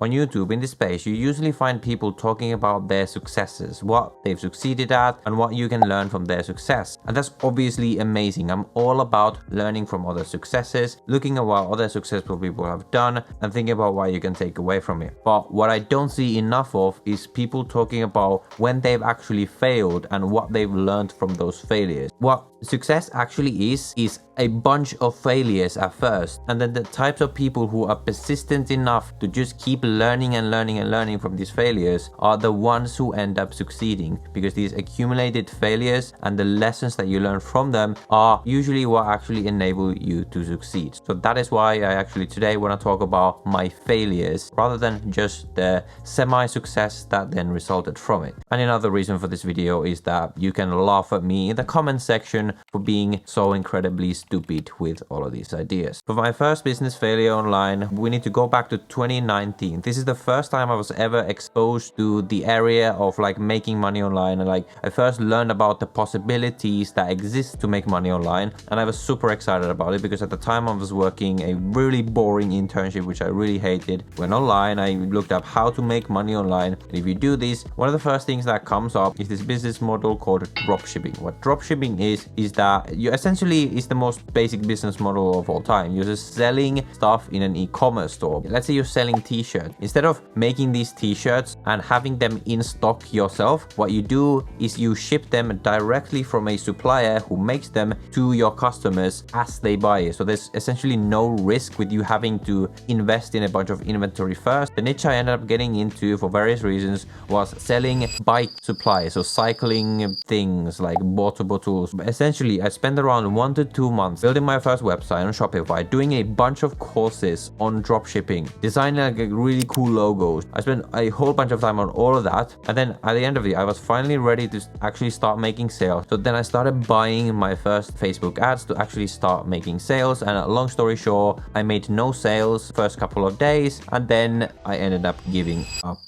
On YouTube, in this space, you usually find people talking about their successes, what they've succeeded at, and what you can learn from their success. And that's obviously amazing. I'm all about learning from other successes, looking at what other successful people have done, and thinking about what you can take away from it. But what I don't see enough of is people talking about when they've actually failed and what they've learned from those failures. What success actually is a bunch of failures at first, and then the types of people who are persistent enough to just keep learning and learning and learning from these failures are the ones who end up succeeding, because these accumulated failures and the lessons that you learn from them are usually what actually enable you to succeed. So that is why I actually today want to talk about my failures rather than just the semi-success that then resulted from it. And another reason for this video is that you can laugh at me in the comment section for being so incredibly stupid with all of these ideas. For my first business failure online, we need to go back to 2019. This is the first time I was ever exposed to the area of like making money online, and like I first learned about the possibilities that exist to make money online, and I was super excited about it because at the time I was working a really boring internship which I really hated. Went online, I looked up how to make money online, and if you do this, one of the first things that comes up is this business model called dropshipping. What dropshipping is that you essentially is the most basic business model of all time. You're just selling stuff in an e-commerce store. Let's say you're selling t-shirts. Instead of making these t-shirts and having them in stock yourself, what you do is you ship them directly from a supplier who makes them to your customers as they buy it. So there's essentially no risk with you having to invest in a bunch of inventory first. The niche I ended up getting into for various reasons was selling bike supplies, so cycling things like water bottles. But essentially, I spent around 1 to 2 months building my first website on Shopify, doing a bunch of courses on dropshipping, designing like really cool logos. I spent a whole bunch of time on all of that, and then at the end of it, I was finally ready to actually start making sales. So then I started buying my first Facebook ads to actually start making sales, and long story short, I made no sales first couple of days, and then I ended up giving up.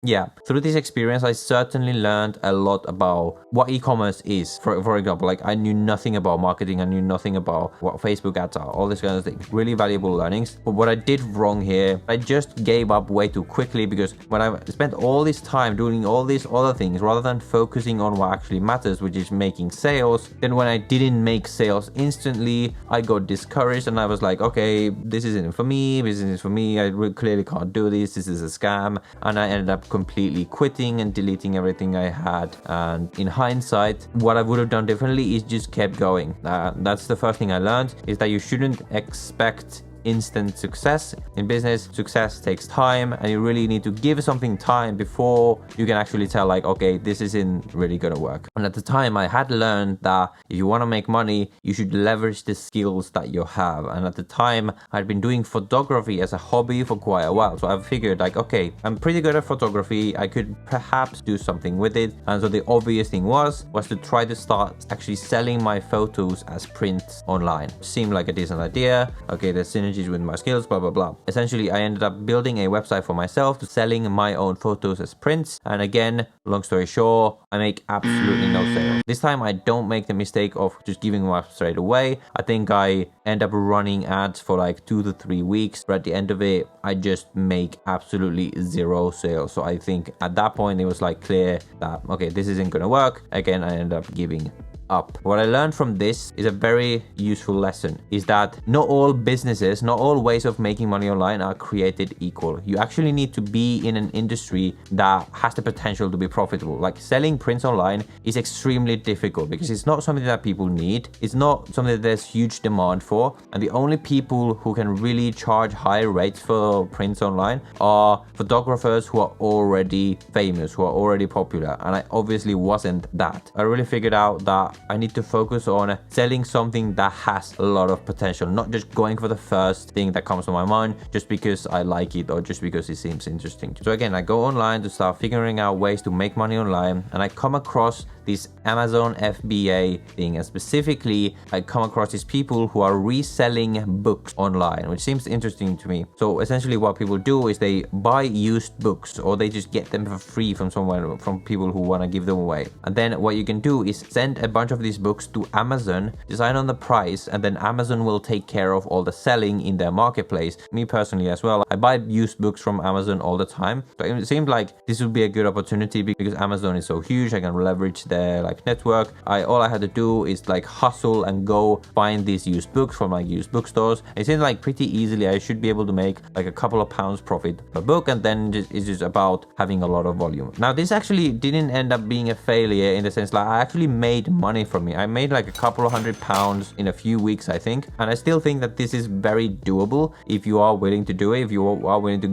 Yeah, through this experience, I certainly learned a lot about what e-commerce is. For example, like I knew nothing about marketing, I knew nothing about what Facebook ads are, all this kind of thing. Really valuable learnings. But what I did wrong here, I just gave up way too quickly, because when I spent all this time doing all these other things rather than focusing on what actually matters, which is making sales, then when I didn't make sales instantly, I got discouraged and I was like, okay, this isn't for me, this isn't for me, I clearly can't do this is a scam, and I ended up completely quitting and deleting everything I had. And in hindsight, what I would have done differently is just kept going. That's the first thing I learned, is that you shouldn't expect instant success. In business, success takes time, and you really need to give something time before you can actually tell like, okay, this isn't really gonna work. And at the time, I had learned that if you want to make money, you should leverage the skills that you have. And at the time, I'd been doing photography as a hobby for quite a while, so I figured like, okay, I'm pretty good at photography, I could perhaps do something with it. And so the obvious thing was to try to start actually selling my photos as prints online. Seemed like a decent idea. Okay, there's synergy with my skills, blah blah blah. Essentially, I ended up building a website for myself to selling my own photos as prints, and again, long story short, I make absolutely no sales. This time I don't make the mistake of just giving them up straight away. I think I end up running ads for like 2 to 3 weeks, but at the end of it, I just make absolutely zero sales. So I think at that point it was like clear that okay, this isn't gonna work. Again, I ended up giving up. What I learned from this is a very useful lesson, is that not all businesses, not all ways of making money online are created equal. You actually need to be in an industry that has the potential to be profitable. Like selling prints online is extremely difficult because it's not something that people need. It's not something that there's huge demand for. And the only people who can really charge high rates for prints online are photographers who are already famous, who are already popular. And I obviously wasn't that. I really figured out that I need to focus on selling something that has a lot of potential, not just going for the first thing that comes to my mind just because I like it or just because it seems interesting. So again, I go online to start figuring out ways to make money online, and I come across this Amazon FBA thing, and specifically I come across these people who are reselling books online, which seems interesting to me. So essentially what people do is they buy used books, or they just get them for free from someone, from people who want to give them away. And then what you can do is send a bunch of these books to Amazon, decide on the price, and then Amazon will take care of all the selling in their marketplace. Me personally as well, I buy used books from Amazon all the time. So it seemed like this would be a good opportunity because Amazon is so huge. I can leverage their like network. All I had to do is like hustle and go find these used books from like used bookstores. It seems like pretty easily I should be able to make like a couple of pounds profit per book, and then it's just about having a lot of volume. Now this actually didn't end up being a failure in the sense like I actually made money from it. I made like a couple of £100 in a few weeks, I think, and I still think that this is very doable if you are willing to do it, if you are willing to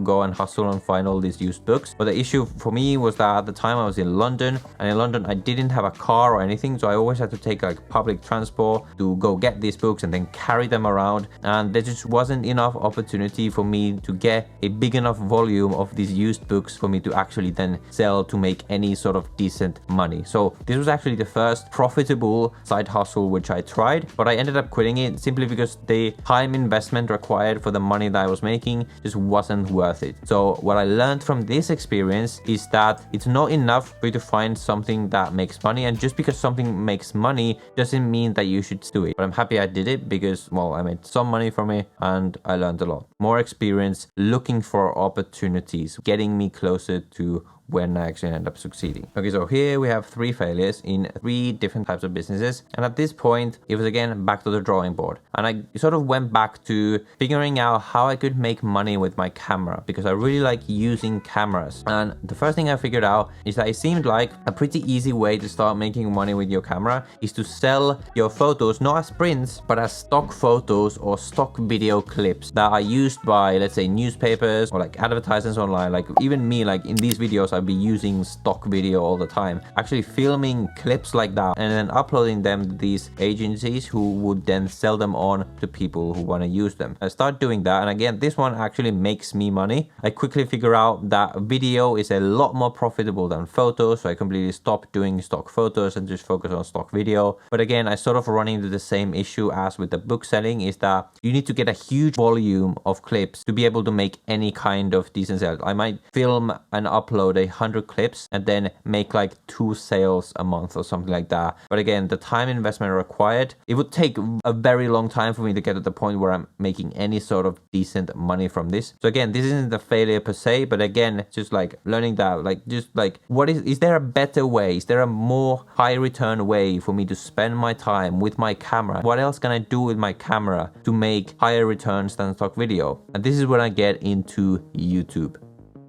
go and hustle and find all these used books. But the issue for me was that at the time I was in London, and in London I didn't have a car or anything, so I always had to take like public transport to go get these books and then carry them around, and there just wasn't enough opportunity for me to get a big enough volume of these used books for me to actually then sell to make any sort of decent money. So this was actually the first profitable side hustle which I tried, but I ended up quitting it simply because the time investment required for the money that I was making just wasn't worth it. So what I learned from this experience is that it's not enough for you to find something that makes money, and just because something makes money doesn't mean that you should do it. But I'm happy I did it because, well, I made some money from it and I learned a lot. More experience looking for opportunities, getting me closer to when I actually end up succeeding. Okay, so here we have 3 failures in 3 different types of businesses. And at this point, it was again back to the drawing board. And I sort of went back to figuring out how I could make money with my camera, because I really like using cameras. And the first thing I figured out is that it seemed like a pretty easy way to start making money with your camera is to sell your photos, not as prints, but as stock photos or stock video clips that are used by, let's say, newspapers or like advertisements online. Like even me, like in these videos, I'd be using stock video all the time, actually filming clips like that and then uploading them to these agencies who would then sell them on to people who want to use them. I start doing that, and again, this one actually makes me money. I quickly figure out that video is a lot more profitable than photos, so I completely stopped doing stock photos and just focus on stock video. But again, I sort of run into the same issue as with the book selling, is that you need to get a huge volume of clips to be able to make any kind of decent sales. I might film and upload 100 clips and then make like 2 sales a month or something like that. But again, the time investment required, it would take a very long time for me to get to the point where I'm making any sort of decent money from this. So again, this isn't a failure per se, but again, just like learning that, like just like what is there a better way? Is there a more high return way for me to spend my time with my camera? What else can I do with my camera to make higher returns than stock video? And this is when I get into YouTube.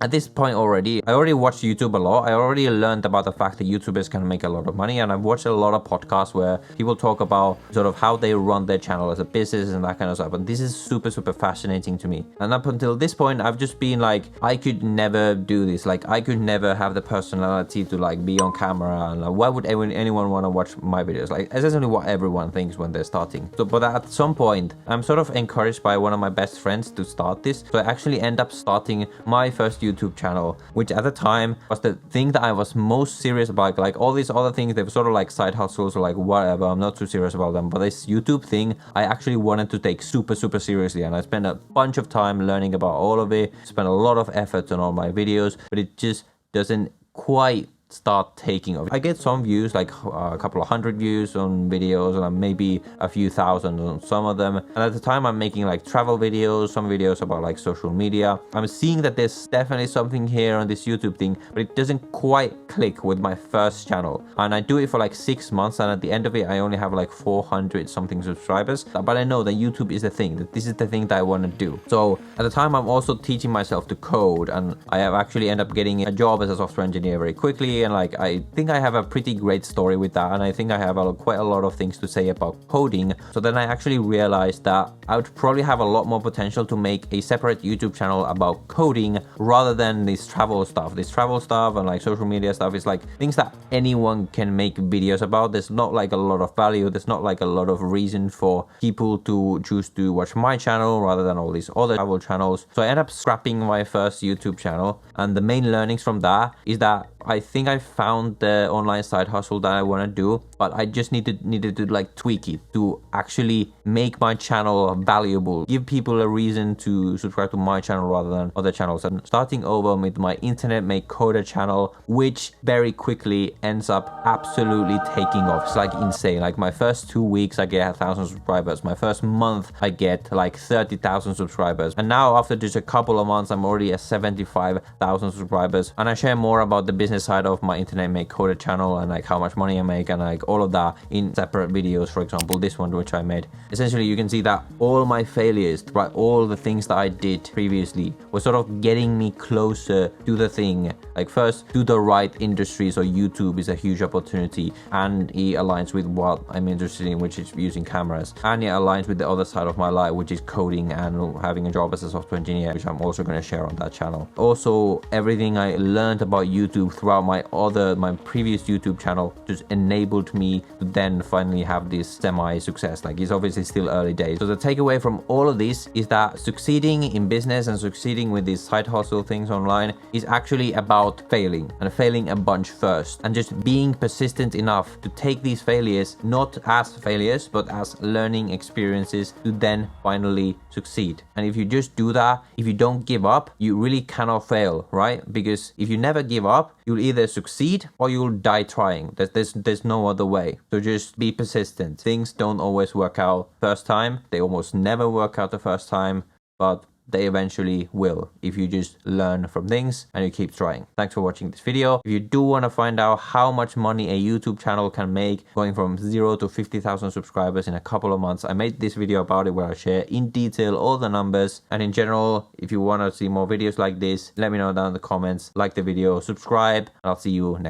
At this point I already watched YouTube a lot. I already learned about the fact that YouTubers can make a lot of money, and I've watched a lot of podcasts where people talk about sort of how they run their channel as a business and that kind of stuff. And this is super fascinating to me. And up until this point, I've just been like, I could never do this. Like, I could never have the personality to like be on camera, and like, why would anyone want to watch my videos? Like, essentially what everyone thinks when they're starting. So, but at some point, I'm sort of encouraged by one of my best friends to start this. So I actually end up starting my first YouTube channel, which at the time was the thing that I was most serious about. Like all these other things, they were sort of like side hustles or like whatever, I'm not too serious about them, but this YouTube thing I actually wanted to take super seriously, and I spent a bunch of time learning about all of it, spent a lot of effort on all my videos, but it just doesn't quite start taking off. I get some views, like a couple of 100 views on videos, and maybe a few thousand on some of them. And at the time I'm making like travel videos, some videos about like social media. I'm seeing that there's definitely something here on this YouTube thing, but it doesn't quite click with my first channel. And I do it for like 6 months, and at the end of it I only have like 400 something subscribers. But I know that YouTube is the thing, that this is the thing that I want to do. So at the time I'm also teaching myself to code, and I have actually ended up getting a job as a software engineer very quickly. And like I think I have a pretty great story with that, and I think I have quite a lot of things to say about coding. So then I actually realized that I would probably have a lot more potential to make a separate YouTube channel about coding rather than this travel stuff. This travel stuff and like social media stuff is like things that anyone can make videos about. There's not like a lot of value, there's not like a lot of reason for people to choose to watch my channel rather than all these other travel channels. So I end up scrapping my first YouTube channel, and the main learnings from that is that I think I found the online side hustle that I want to do, but I just needed to like tweak it to actually make my channel valuable, give people a reason to subscribe to my channel rather than other channels. And starting over with my Internet Made Coder channel, which very quickly ends up absolutely taking off. It's like insane. Like my first 2 weeks I get 1,000 subscribers. My first month I get like 30,000 subscribers. And now after just a couple of months I'm already at 75,000 subscribers. And I share more about the business side of my Internet Made Coder channel and like how much money I make and like all of that in separate videos. For example, this one which I made. Essentially you can see that all my failures, right, all the things that I did previously were sort of getting me closer to the thing. Like first, do the right industry. So YouTube is a huge opportunity and it aligns with what I'm interested in, which is using cameras, and it aligns with the other side of my life, which is coding and having a job as a software engineer, which I'm also going to share on that channel. Also, everything I learned about YouTube throughout my previous YouTube channel just enabled me to then finally have this semi-success. Like it's obviously still early days. So the takeaway from all of this is that succeeding in business and succeeding with these side hustle things online is actually about failing, and failing a bunch first, and just being persistent enough to take these failures not as failures but as learning experiences to then finally succeed. And if you just do that, if you don't give up, you really cannot fail, right? Because if you never give up, you'll either succeed or you'll die trying. There's no other way. So just be persistent. Things don't always work out first time. They almost never work out the first time, but they eventually will if you just learn from things and you keep trying. Thanks for watching this video. If you do want to find out how much money a YouTube channel can make going from 0 to 50,000 subscribers in a couple of months, I made this video about it where I share in detail all the numbers. And in general, if you want to see more videos like this, let me know down in the comments, like the video, subscribe, and I'll see you next time.